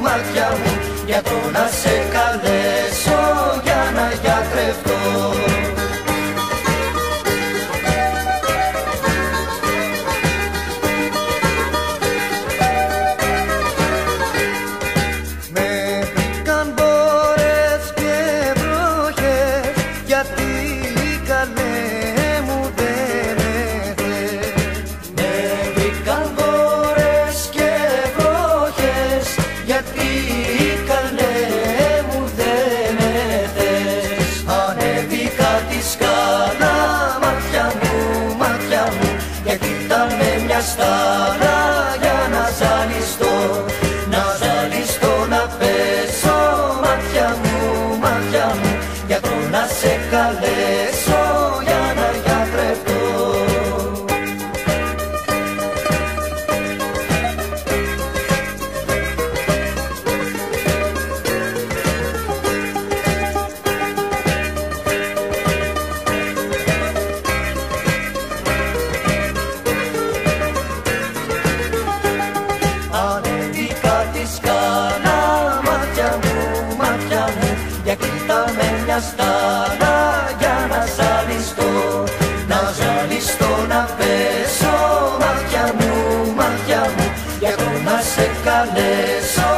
μάτια μου, για το να σε καλέσω για να γιατρευτώ. Στάρα για να ζαλιστώ, να πέσω, μάτια μου, για το να σε καλέσω για να γιατρευτώ. Στάρα για να ζαλιστώ, να πέσω, μάτια μου, για το να σε καλέσω